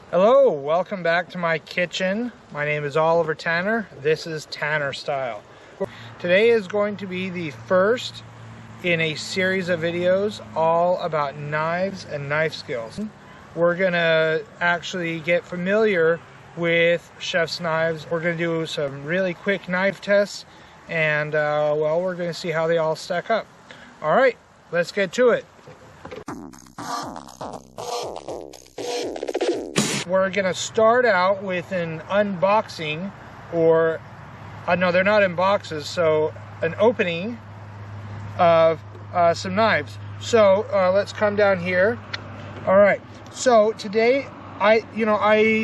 Hello, welcome back to my kitchen. My name is Oliver Tanner. This is Tanner Style. Today is going to be the first in a series of videos all about knives and knife skills. We're gonna actually get familiar with chef's knives. We're gonna do some really quick knife tests and well, we're gonna see how they all stack up. All right, let's get to it. We're gonna start out with an unboxing, or no, they're not in boxes, so an opening of some knives. So let's come down here. All right, so today I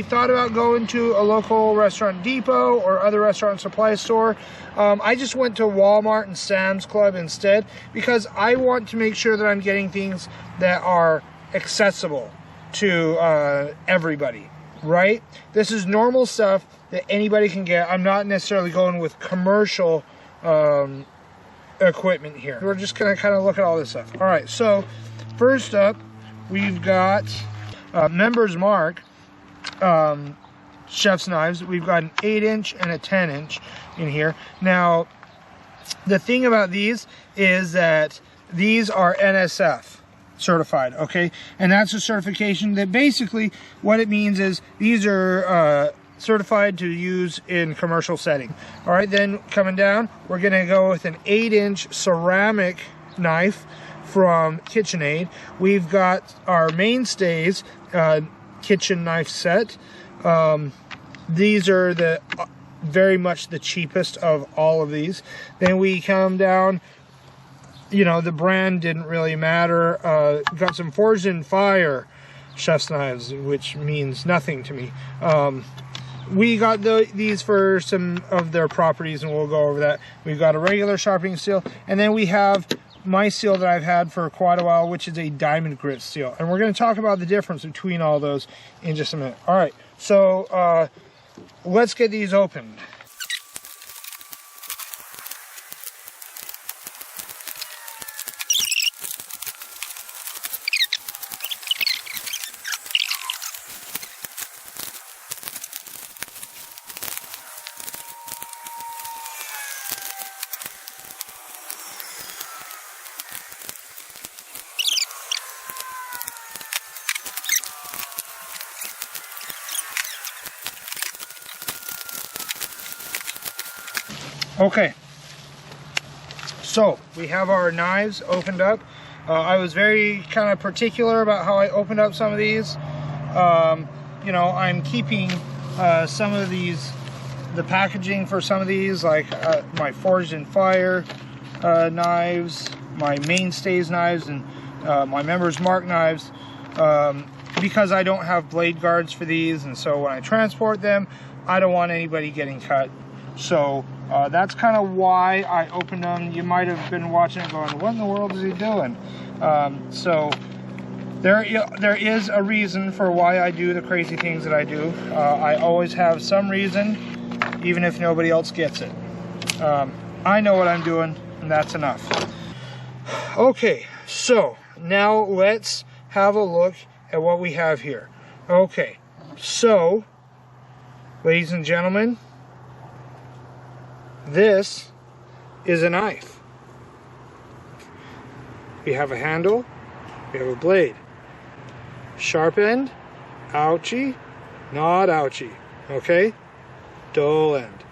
thought about going to a local restaurant depot or other restaurant supply store. I just went to Walmart and Sam's Club instead because I want to make sure that I'm getting things that are accessible to everybody, right? This is normal stuff that anybody can get. I'm not necessarily going with commercial equipment here. We're just gonna kind of look at all this stuff. All right, so first up we've got Members Mark chef's knives. We've got an 8-inch and a 10-inch in here. Now the thing about these is that these are NSF certified, okay? And that's a certification that basically what it means is these are certified to use in commercial setting. All right, then coming down, we're gonna go with an 8-inch ceramic knife from KitchenAid. We've got our Mainstays kitchen knife set. These are the very much the cheapest of all of these. Then we come down, you know, the brand didn't really matter. Got some Forged in Fire chef's knives, which means nothing to me. We got these for some of their properties, and we'll go over that. We've got a regular sharpening steel, and then we have my steel that I've had for quite a while, which is a diamond grit steel. And we're going to talk about the difference between all those in just a minute. All right, so let's get these opened. Okay, so we have our knives opened up. I was very kind of particular about how I opened up some of these. You know, I'm keeping some of these, the packaging for some of these, like my Forged in Fire knives, my Mainstays knives, and my Members Mark knives, because I don't have blade guards for these, and so when I transport them, I don't want anybody getting cut. So that's kind of why I opened them. You might have been watching it going, what in the world is he doing? So there is a reason for why I do the crazy things that I do. I always have some reason, even if nobody else gets it. I know what I'm doing, and that's enough. Okay, so now let's have a look at what we have here. Okay, so ladies and gentlemen, this is a knife. We have a handle, we have a blade. Sharp end, ouchie, not ouchie, okay? Dull end.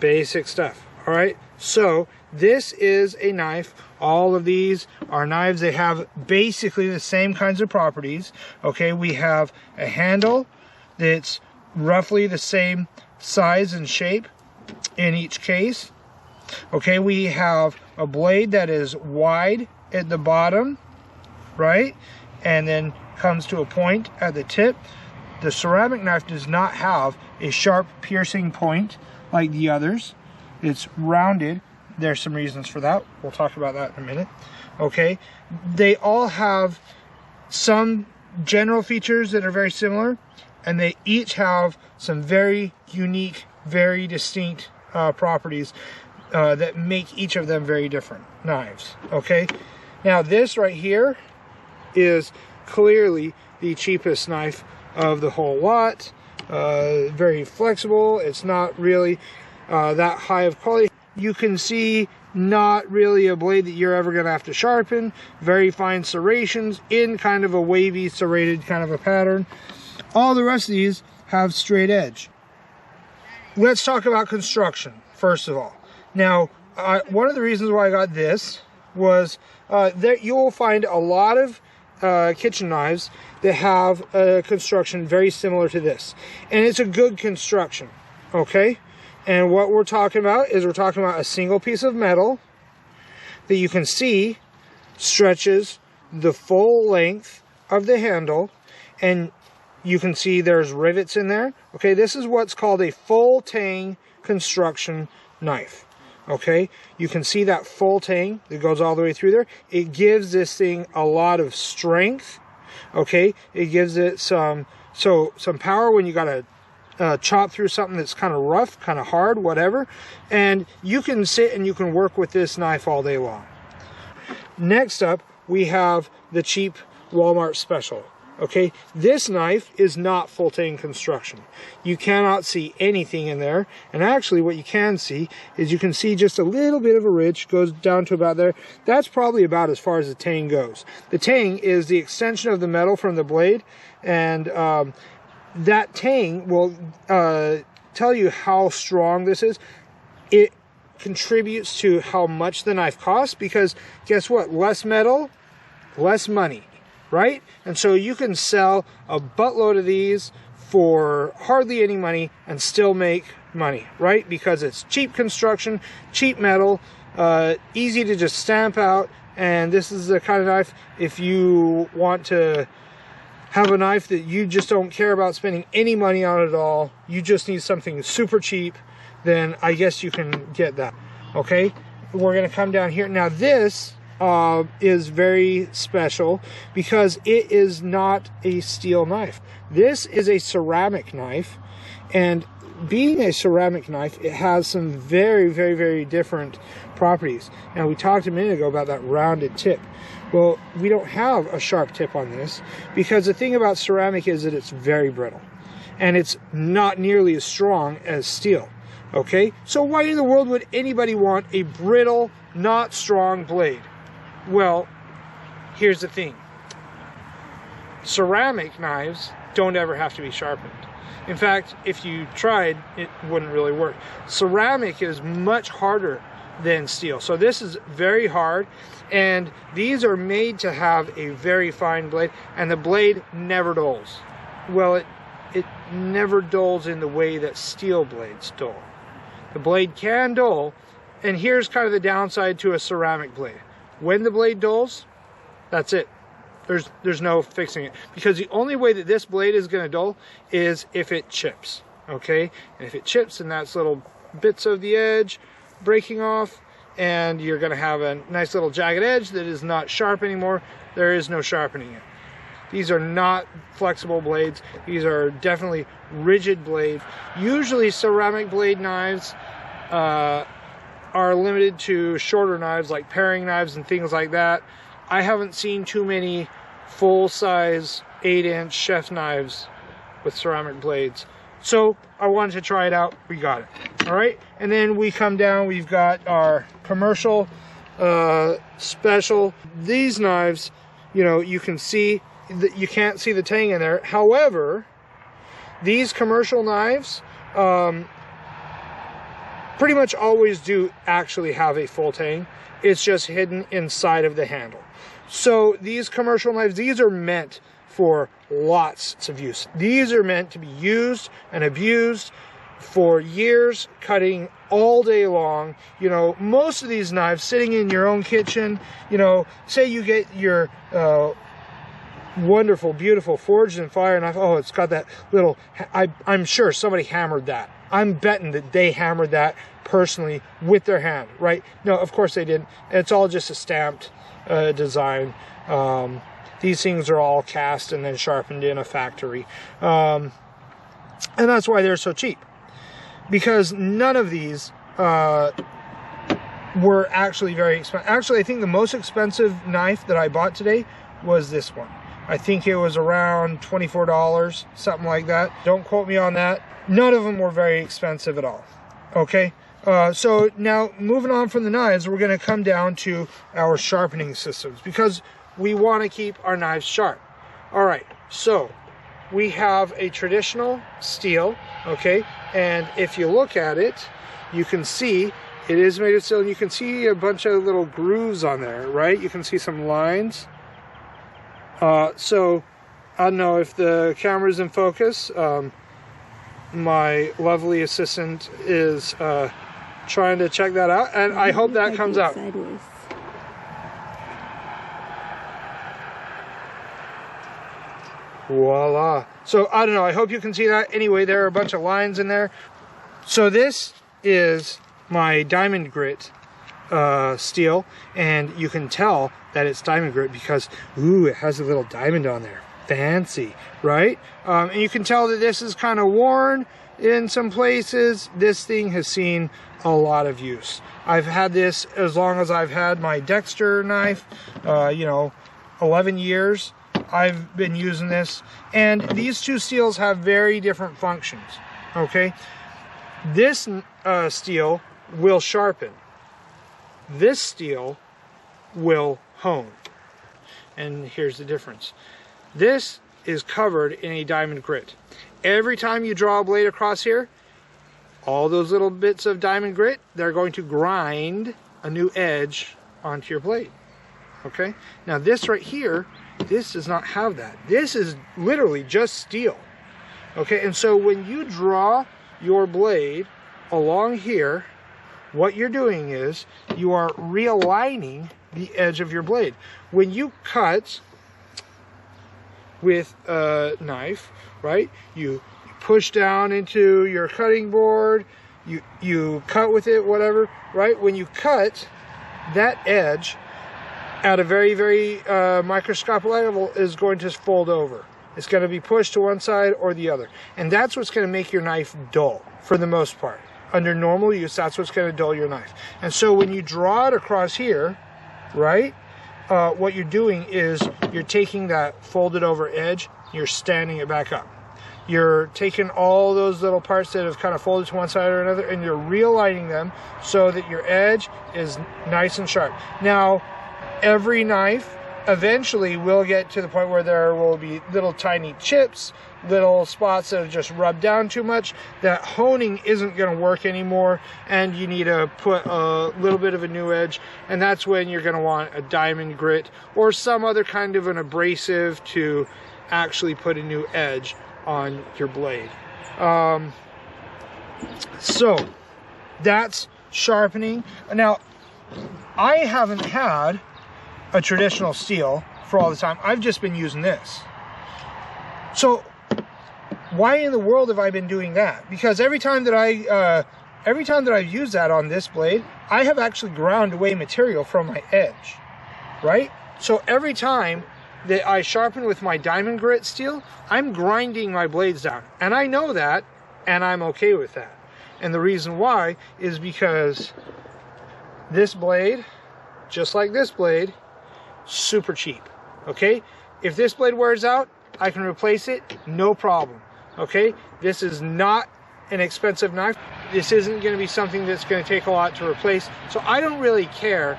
Basic stuff, all right? So this is a knife. All of these are knives. They have basically the same kinds of properties, okay? We have a handle that's roughly the same size and shape in each case. Okay, we have a blade that is wide at the bottom, right, and then comes to a point at the tip. The ceramic knife does not have a sharp piercing point like the others. It's rounded. There's some reasons for that. We'll talk about that in a minute. Okay, they all have some general features that are very similar, and they each have some very unique, very distinct properties that make each of them very different knives. Okay, now this right here is clearly the cheapest knife of the whole lot. Very flexible. It's not really that high of quality. You can see not really a blade that you're ever going to have to sharpen. Very fine serrations in kind of a wavy serrated kind of a pattern. All the rest of these have straight edge. Let's talk about construction first of all. Now, one of the reasons why I got this was that you will find a lot of kitchen knives that have a construction very similar to this, and it's a good construction, okay? And what we're talking about is we're talking about a single piece of metal that you can see stretches the full length of the handle, and you can see there's rivets in there. Okay, this is what's called a full tang construction knife. Okay, you can see that full tang that goes all the way through there. It gives this thing a lot of strength. Okay, it gives it some power when you gotta chop through something that's kind of rough, kind of hard, whatever. And you can sit and you can work with this knife all day long. Next up, we have the cheap Walmart special. Okay, this knife is not full tang construction. You cannot see anything in there, and actually what you can see is you can see just a little bit of a ridge, goes down to about there. That's probably about as far as the tang goes. The tang is the extension of the metal from the blade, and that tang will tell you how strong this is. It contributes to how much the knife costs, because guess what? Less metal, less money. Right? And so you can sell a buttload of these for hardly any money and still make money, right? Because it's cheap construction, cheap metal, easy to just stamp out. And this is the kind of knife, if you want to have a knife that you just don't care about spending any money on at all, you just need something super cheap, then I guess you can get that. Okay? We're going to come down here. Now this is very special because it is not a steel knife. This is a ceramic knife, and being a ceramic knife, it has some very, very, very different properties. Now, we talked a minute ago about that rounded tip. Well, we don't have a sharp tip on this because the thing about ceramic is that it's very brittle, and it's not nearly as strong as steel. Okay, so why in the world would anybody want a brittle, not strong blade? Well, here's the thing. Ceramic knives don't ever have to be sharpened. In fact, if you tried, it wouldn't really work. Ceramic is much harder than steel. So this is very hard, and these are made to have a very fine blade, and the blade never dulls. Well, it never dulls in the way that steel blades dull. The blade can dull, and here's kind of the downside to a ceramic blade. When the blade dulls, that's it. There's no fixing it, because the only way that this blade is going to dull is if it chips. Okay, and if it chips, and that's little bits of the edge breaking off, and you're going to have a nice little jagged edge that is not sharp anymore. There is no sharpening it. These are not flexible blades. These are definitely rigid blades. Usually ceramic blade knives are limited to shorter knives like paring knives and things like that. I haven't seen too many full-size 8-inch chef knives with ceramic blades. So I wanted to try it out. We got it. All right. And then we come down. We've got our commercial special. These knives, you know, you can see that you can't see the tang in there. However, these commercial knives pretty much always do actually have a full tang. It's just hidden inside of the handle. So these commercial knives, these are meant for lots of use. These are meant to be used and abused for years, cutting all day long. You know, most of these knives sitting in your own kitchen, you know, say you get your wonderful, beautiful forged in fire knife. Oh, it's got that little, I'm sure somebody hammered that. I'm betting that they hammered that personally with their hand, right? No, of course they didn't. It's all just a stamped design. These things are all cast and then sharpened in a factory. And that's why they're so cheap. Because none of these were actually very expensive. Actually, I think the most expensive knife that I bought today was this one. I think it was around $24, something like that. Don't quote me on that. None of them were very expensive at all. Okay, so now moving on from the knives, we're going to come down to our sharpening systems because we want to keep our knives sharp. All right, so we have a traditional steel, okay, and if you look at it, you can see it is made of steel, and you can see a bunch of little grooves on there, right? You can see some lines. So I don't know if the camera's in focus. My lovely assistant is trying to check that out, and I hope that comes out. Sideways. Voila. So I don't know, I hope you can see that. Anyway, there are a bunch of lines in there. So this is my diamond grit steel, and you can tell that it's diamond grit because, ooh, it has a little diamond on there. Fancy, right? And you can tell that this is kind of worn in some places. This thing has seen a lot of use. I've had this as long as I've had my Dexter knife, you know, 11 years. I've been using this, and these two steels have very different functions, okay? This steel will sharpen. This steel will hone. And here's the difference. This is covered in a diamond grit. Every time you draw a blade across here, all those little bits of diamond grit, they're going to grind a new edge onto your blade. Okay? Now this right here, this does not have that. This is literally just steel. Okay? And so when you draw your blade along here, what you're doing is you are realigning the edge of your blade. When you cut with a knife, right, you push down into your cutting board, you cut with it, whatever, right? When you cut, that edge at a very, very microscopic level is going to fold over. It's going to be pushed to one side or the other. And that's what's going to make your knife dull for the most part. Under normal use, that's what's going to dull your knife. And so when you draw it across here, right, what you're doing is you're taking that folded over edge, you're standing it back up. You're taking all those little parts that have kind of folded to one side or another, and you're realigning them so that your edge is nice and sharp. Now, every knife eventually will get to the point where there will be little tiny chips, little spots that have just rubbed down too much. That honing isn't going to work anymore, and you need to put a little bit of a new edge, and that's when you're going to want a diamond grit or some other kind of an abrasive to actually put a new edge on your blade. So that's sharpening. Now, I haven't had a traditional steel for all the time. I've just been using this. So why in the world have I been doing that? Because every time that I've used that on this blade, I have actually ground away material from my edge, right? So every time that I sharpen with my diamond grit steel, I'm grinding my blades down, and I know that, and I'm okay with that. And the reason why is because this blade, just like this blade, super cheap. Okay, if this blade wears out, I can replace it, no problem. Okay, this is not an expensive knife. This isn't going to be something that's going to take a lot to replace, so I don't really care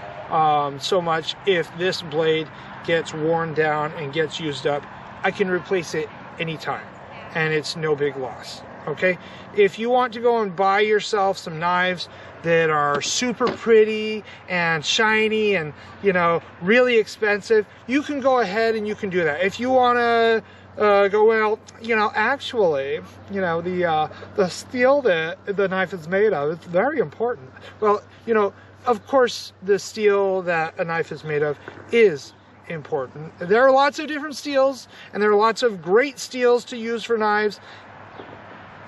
so much if this blade gets worn down and gets used up. I can replace it anytime, and it's no big loss. Okay, if you want to go and buy yourself some knives that are super pretty and shiny and, you know, really expensive, you can go ahead and you can do that. If you want to go, well, you know, actually, you know, the steel that the knife is made of, it's very important. Well, you know, of course the steel that a knife is made of is important. There are lots of different steels, and there are lots of great steels to use for knives,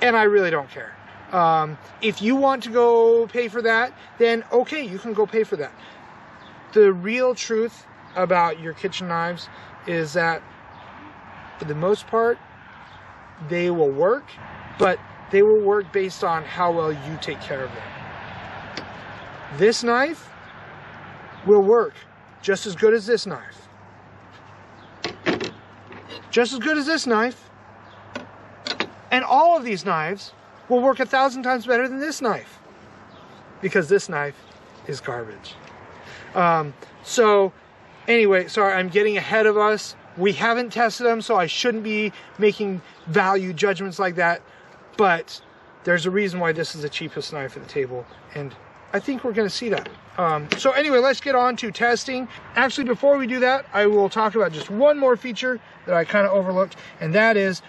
and I really don't care. If you want to go pay for that, then okay, you can go pay for that. The real truth about your kitchen knives is that for the most part, they will work, but they will work based on how well you take care of them. This knife will work just as good as this knife. just as good as this knife. And all of these knives will work 1,000 times better than this knife, because this knife is garbage. So anyway, sorry, I'm getting ahead of us. We haven't tested them, so I shouldn't be making value judgments like that. But there's a reason why this is the cheapest knife at the table, and I think we're going to see that. So anyway, let's get on to testing. Actually, before we do that, I will talk about just one more feature that I kind of overlooked, and that is,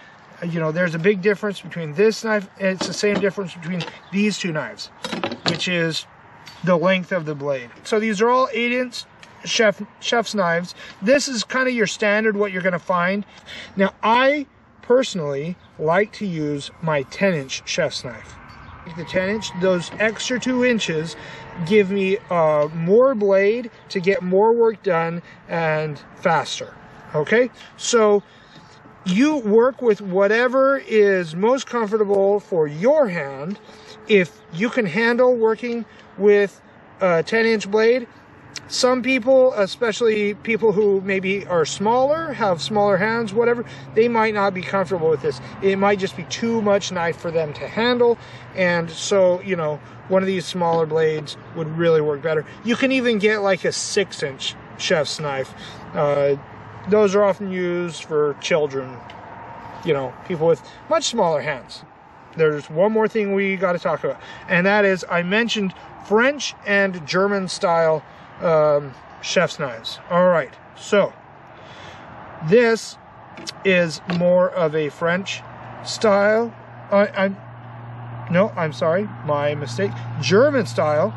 you know, there's a big difference between this knife, and it's the same difference between these two knives, which is the length of the blade. So these are all 8-inch chef's knives. This is kind of your standard, what you're going to find. Now, I personally like to use my 10-inch chef's knife. The 10-inch, those extra 2 inches give me more blade to get more work done and faster. Okay, so you work with whatever is most comfortable for your hand. If you can handle working with a 10-inch blade, some people, especially people who maybe are smaller, have smaller hands, whatever, they might not be comfortable with this. It might just be too much knife for them to handle, and so, you know, one of these smaller blades would really work better. You can even get like a 6-inch chef's knife. Those are often used for children, you know, people with much smaller hands. There's one more thing we got to talk about, and that is, I mentioned French and German style chef's knives. All right, so this is more of a French style. I'm sorry, my mistake. German style.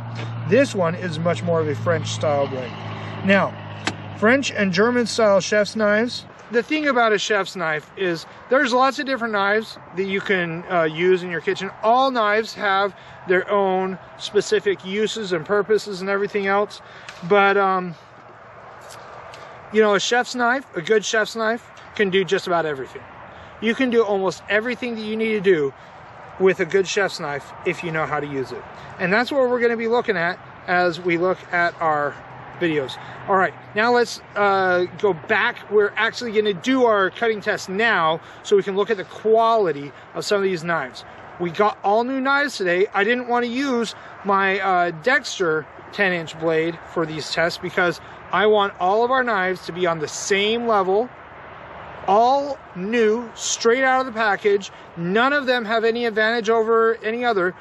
This one is much more of a French style blade. Now, French and German style chef's knives. The thing about a chef's knife is there's lots of different knives that you can use in your kitchen. All knives have their own specific uses and purposes and everything else. But, you know, a chef's knife, a good chef's knife, can do just about everything. You can do almost everything that you need to do with a good chef's knife if you know how to use it. And that's what we're going to be looking at as we look at our videos. All right, now let's go back. We're actually going to do our cutting test now so we can look at the quality of some of these knives. We got all new knives today. I didn't want to use my Dexter 10-inch blade for these tests because I want all of our knives to be on the same level, all new, straight out of the package. None of them have any advantage over any other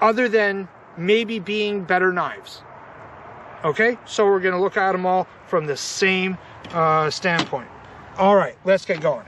than maybe being better knives. Okay, so we're going to look at them all from the same standpoint. All right, let's get going.